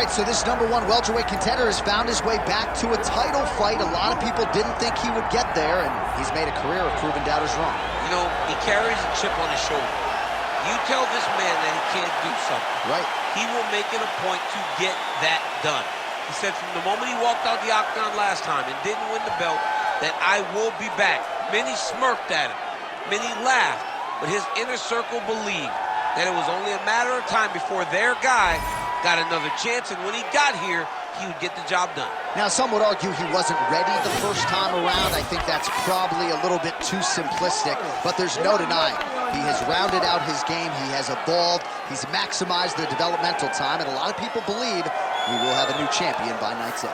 right, so this #1 welterweight contender has found his way back to a title fight. A lot of people didn't think he would get there, and he's made a career of proving doubters wrong. You know, he carries a chip on his shoulder. You tell this man that he can't do something. Right. He will make it a point to get that done. He said from the moment he walked out the octagon last time and didn't win the belt, that I will be back. Many smirked at him. Many laughed. But his inner circle believed that it was only a matter of time before their guy got another chance, and when he got here, he would get the job done. Now, some would argue he wasn't ready the first time around. I think that's probably a little bit too simplistic, but there's no denying. He has rounded out his game, he has evolved, he's maximized the developmental time, and a lot of people believe we will have a new champion by night's end.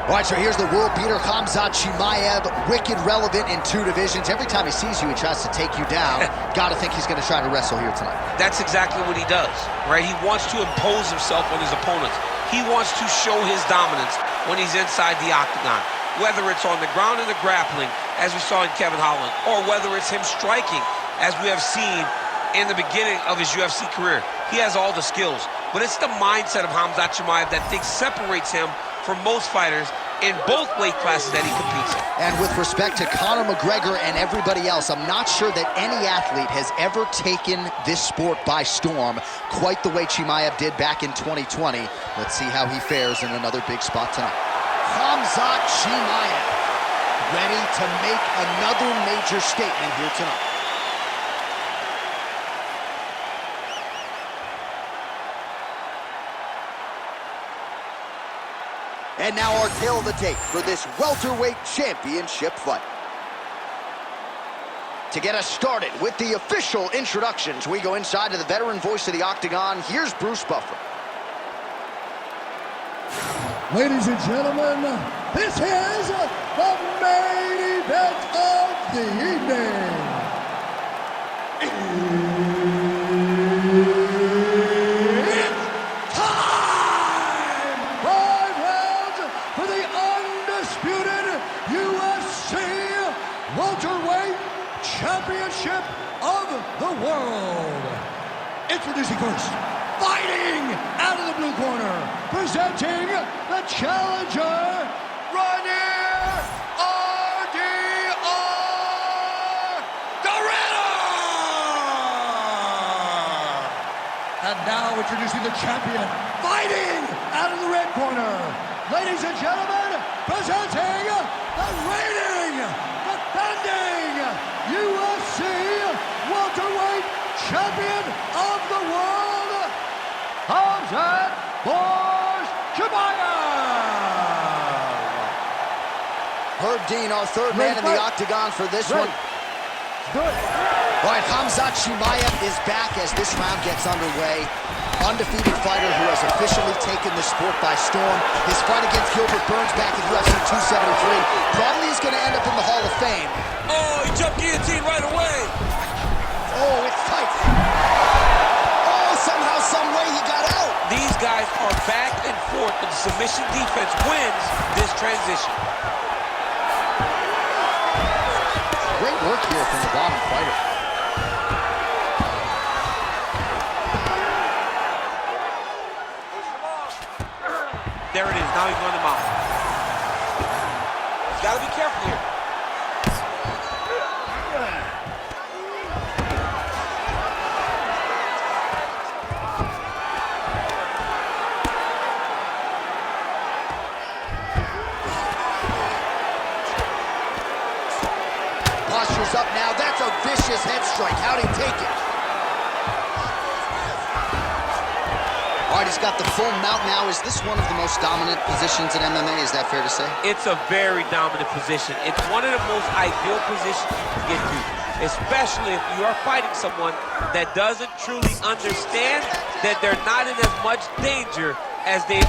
All right, so here's the world beater, Khamzat Chimaev, wicked relevant in 2 divisions. Every time he sees you, he tries to take you down. Gotta think he's gonna try to wrestle here tonight. That's exactly what he does, right? He wants to impose himself on his opponents. He wants to show his dominance when he's inside the octagon, whether it's on the ground in the grappling, as we saw in Kevin Holland, or whether it's him striking, as we have seen in the beginning of his UFC career. He has all the skills, but it's the mindset of Khamzat Chimaev that I think separates him from most fighters in both weight classes that he competes in. And with respect to Conor McGregor and everybody else, I'm not sure that any athlete has ever taken this sport by storm quite the way Chimaev did back in 2020. Let's see how he fares in another big spot tonight. Khamzat Chimaev, ready to make another major statement here tonight. And now our tale of the tape for this welterweight championship fight. To get us started with the official introductions, we go inside to the veteran voice of the octagon. Here's Bruce Buffer. Ladies and gentlemen, this is the main event of the evening. Welterweight Championship of the World. Introducing first, fighting out of the blue corner, presenting the challenger, Reinier And now introducing the champion, fighting out of the red corner. Ladies and gentlemen, presenting the reigning, defending UFC welterweight champion of the world, Khamzat Chimaev. Herb Dean, our third man in the octagon for this one. All right, Khamzat Chimaev is back as this round gets underway. Undefeated fighter who has officially taken the sport by storm. His fight against Gilbert Burns back in UFC 273 probably is going to end up in the Hall of Fame. Oh, he jumped guillotine right away. Oh, it's tight. Oh, somehow, some way he got out. These guys are back and forth, but the submission defense wins this transition. Great work here from the bottom fighter. There it is. Now he's going to mount. He's got to be careful here. Posture's up now. That's a vicious head strike. How'd he take it? All right, he's got the full mount now. Is this one of the most dominant positions in MMA? Is that fair to say? It's a very dominant position. It's one of the most ideal positions to get to, especially if you are fighting someone that doesn't truly understand that they're not in as much danger as they...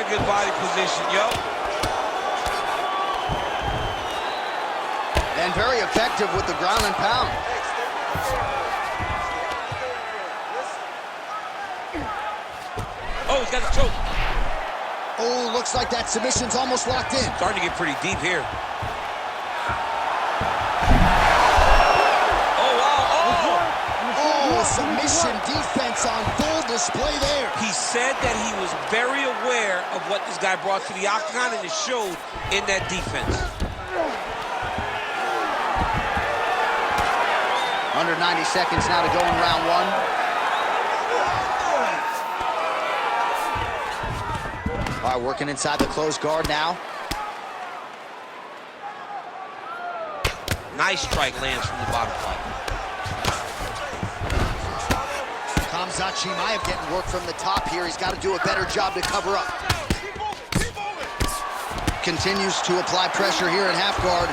good body position, yo. And very effective with the ground and pound. Oh, he's got a choke. Oh, looks like that submission's almost locked in. Starting to get pretty deep here. Oh, wow. Oh, submission defense on full display there. He said that he was very aware of what this guy brought to the octagon, and it showed in that defense. Under 90 seconds now to go in round one. All right, working inside the closed guard now. Nice strike lands from the bottom fight. Khamzat Chimaev getting work from the top here. He's got to do a better job to cover up. Continues to apply pressure here in half guard.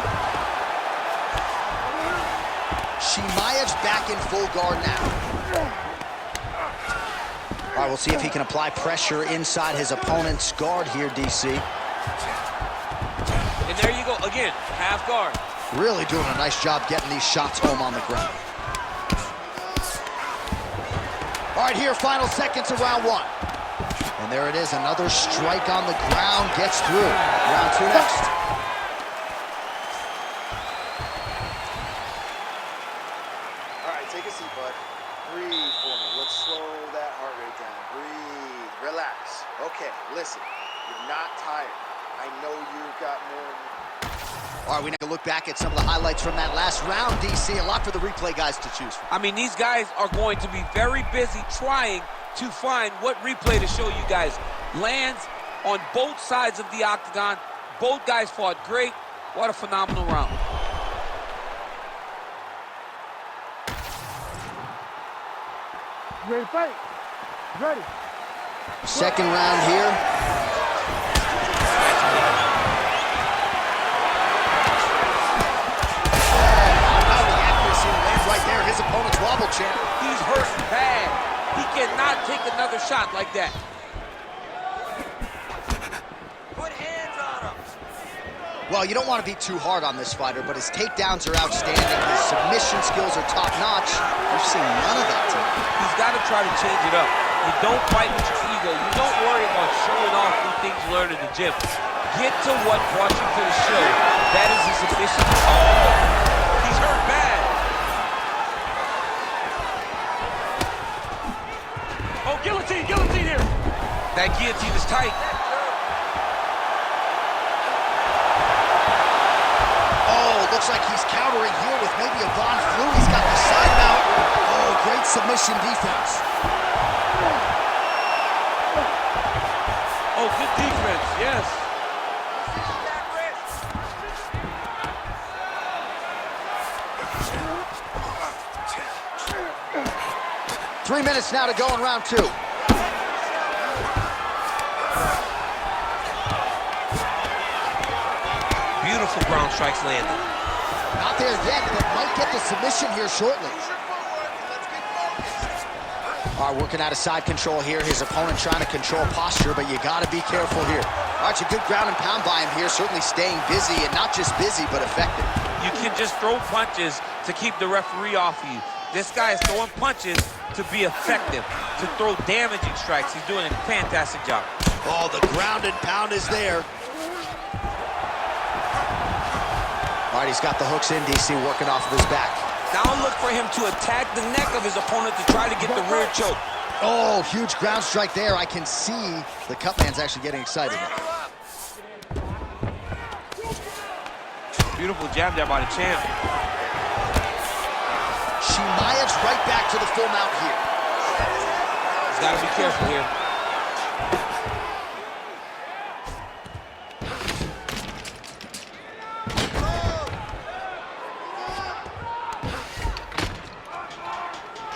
Chimaev's back in full guard now. All right, we'll see if he can apply pressure inside his opponent's guard here, DC. And there you go, again, half guard. Really doing a nice job getting these shots home on the ground. All right, here, final seconds of round one. And there it is, another strike on the ground, gets through. Round two next. All right, take a seat, bud. Breathe for me. Let's slow that heart rate down. Breathe, relax. Okay, listen, you're not tired. I know you've got more. All right, we need to look back at some of the highlights from that last round, DC. A lot for the replay guys to choose from. I mean, these guys are going to be very busy trying to find what replay to show you guys. Lands on both sides of the octagon. Both guys fought great. What a phenomenal round. You ready to fight? You ready? Second round here. Right there, his opponent's wobble champ. He's hurt bad. He cannot take another shot like that. Put hands on him. Well, you don't want to be too hard on this fighter, but his takedowns are outstanding. His submission skills are top-notch. We've seen none of that tonight. He's got to try to change it up. You don't fight with your ego. You don't worry about showing off new things you learned in the gym. Get to what brought you to the show. That is his submission. Oh, he's hurt bad. Oh, guillotine here. That guillotine is tight. Oh, looks like he's countering here with maybe a Von Flue. He's got the side mount. Oh, great submission defense. Oh, good defense, yes. 3 minutes now to go in round two. Beautiful ground strikes landed. Not there yet, but might get the submission here shortly. All right, working out of side control here. His opponent trying to control posture, but you got to be careful here. All right, it's a good ground and pound by him here, certainly staying busy, and not just busy, but effective. You can just throw punches to keep the referee off of you. This guy is throwing punches to be effective, to throw damaging strikes. He's doing a fantastic job. Oh, the ground and pound is there. All right, he's got the hooks in, DC, working off of his back. Now look for him to attack the neck of his opponent to try to get the rear choke. Oh, huge ground strike there. I can see the cut man's actually getting excited. Beautiful jab there by the champ. Chimaev's right back to the full mount here. He's got to be careful here.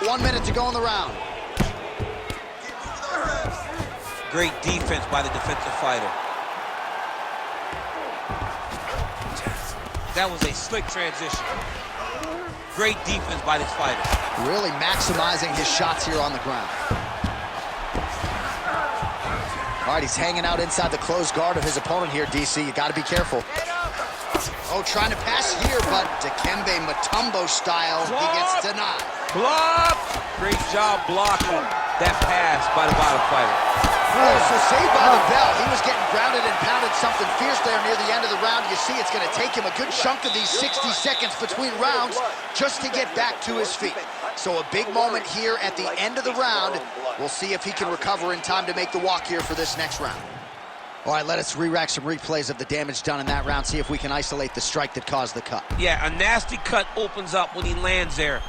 One minute to go in the round. Great defense by the defensive fighter. That was a slick transition. Great defense by this fighter. Really maximizing his shots here on the ground. All right, he's hanging out inside the closed guard of his opponent here, DC. You got to be careful. Oh, trying to pass here, but Dikembe Mutombo style, he gets denied. Blocked! Great job blocking that pass by the bottom fighter. Oh, so saved by the bell. He was getting grounded and pounded something fierce there near the end of the round. You see it's going to take him a good chunk of these 60 seconds between rounds just to get back to his feet. So a big moment here at the end of the round. We'll see if he can recover in time to make the walk here for this next round. All right, let us re-rack some replays of the damage done in that round, see if we can isolate the strike that caused the cut. Yeah, a nasty cut opens up when he lands there.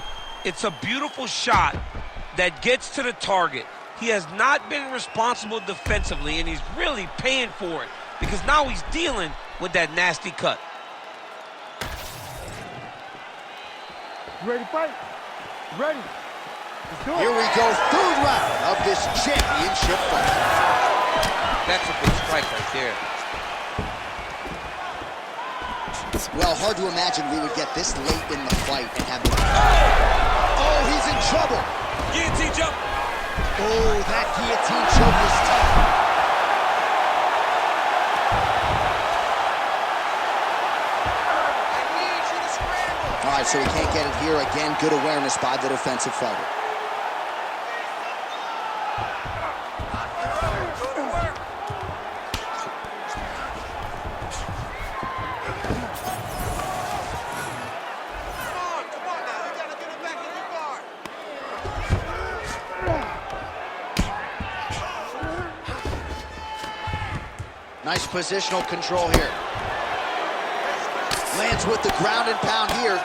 It's a beautiful shot that gets to the target. He has not been responsible defensively, and he's really paying for it because now he's dealing with that nasty cut. You ready to fight? Ready. Let's do it. Here we go, third round of this championship fight. That's a big strike right there. Well, hard to imagine we would get this late in the fight and have the... Oh, he's in trouble. Guillotine jump. Oh, that guillotine choke was tough. I need you to scramble. All right, so he can't get it here. Again, good awareness by the defensive fighter. Nice positional control here. Lands with the ground and pound here.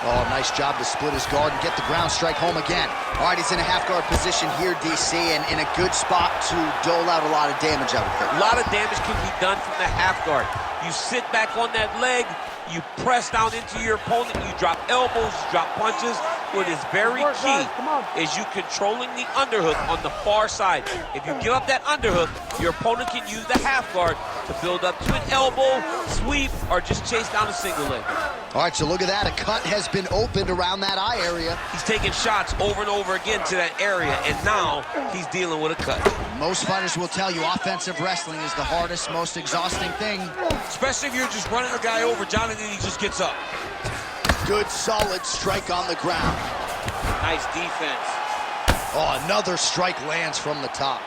Oh, nice job to split his guard and get the ground strike home again. All right, he's in a half guard position here, DC, and in a good spot to dole out a lot of damage, I would think. A lot of damage can be done from the half guard. You sit back on that leg, you press down into your opponent, you drop elbows, you drop punches. What is very key is you controlling the underhook on the far side. If you give up that underhook, your opponent can use the half guard to build up to an elbow, sweep, or just chase down a single leg. All right, so look at that. A cut has been opened around that eye area. He's taking shots over and over again to that area, and now he's dealing with a cut. Most fighters will tell you offensive wrestling is the hardest, most exhausting thing. Especially if you're just running a guy over, John, and then he just gets up. Good, solid strike on the ground. Nice defense. Oh, another strike lands from the top.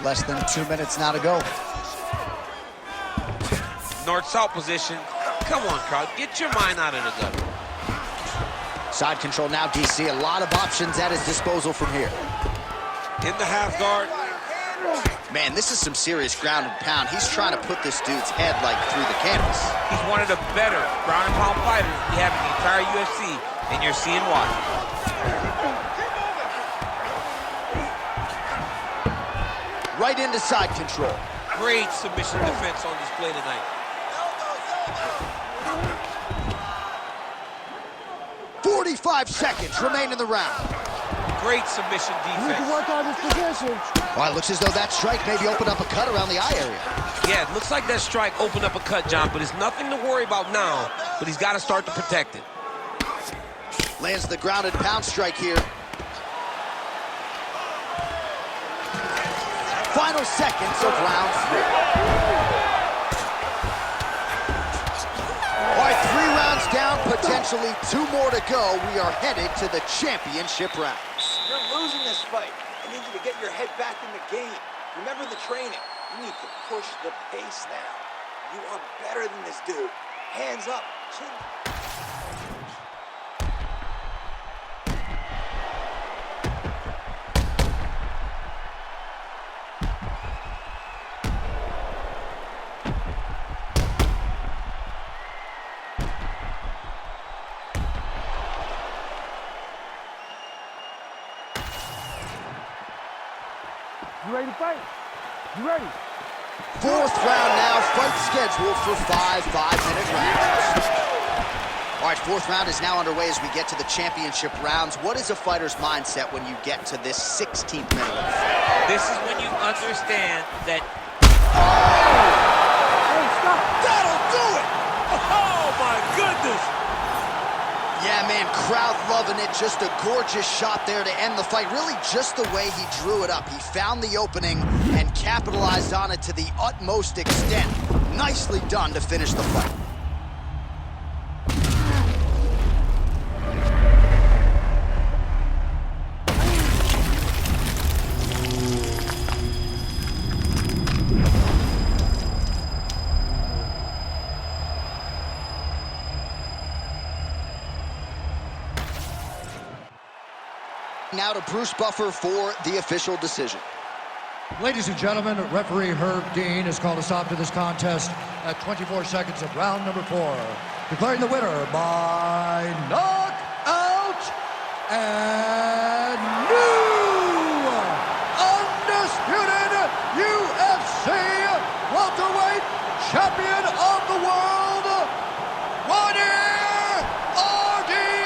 Less than 2 minutes now to go. North-south position. Come on, crowd. Get your mind out of the gutter. Side control now, DC. A lot of options at his disposal from here. In the half guard. Man, this is some serious ground and pound. He's trying to put this dude's head, like, through the canvas. He's one of the better ground and pound fighters we have in the entire UFC, and you're seeing why. Right into side control. Great submission defense on display tonight. 45 seconds remain in the round. Great submission You can defense. work on this position. All right, looks as though that strike maybe opened up a cut around the eye area. Yeah, it looks like that strike opened up a cut, John, but it's nothing to worry about now, but he's got to start to protect it. Lands the ground and pound strike here. Final seconds of round 3. All right, 3 rounds down, potentially 2 more to go. We are headed to the championship rounds. You're losing this fight. I need you to get your head back in the game. Remember the training. You need to push the pace now. You are better than this dude. Hands up. Chin. You ready to fight? You ready? 4th round now, fight scheduled for 5 5-minute rounds. All right, 4th round is now underway as we get to the championship rounds. What is a fighter's mindset when you get to this 16th minute? This is when you understand that... Hey, stop! That'll do it! Oh, my goodness! Yeah, man, crowd loving it. Just a gorgeous shot there to end the fight. Really just the way he drew it up. He found the opening and capitalized on it to the utmost extent. Nicely done to finish the fight. Now to Bruce Buffer for the official decision. Ladies and gentlemen, referee Herb Dean has called a stop to this contest at 24 seconds of round number 4, declaring the winner by knockout and new undisputed UFC welterweight champion of the world, Reinier the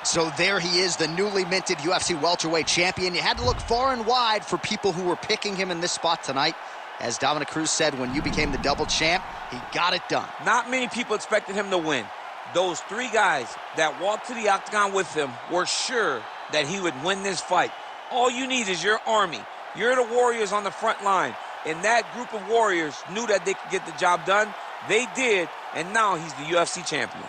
So there he is, the newly minted UFC welterweight champion. You had to look far and wide for people who were picking him in this spot tonight. As Dominic Cruz said, when you became the double champ, he got it done. Not many people expected him to win. Those 3 guys that walked to the octagon with him were sure that he would win this fight. All you need is your army. You're the warriors on the front line. And that group of warriors knew that they could get the job done. They did, and now he's the UFC champion.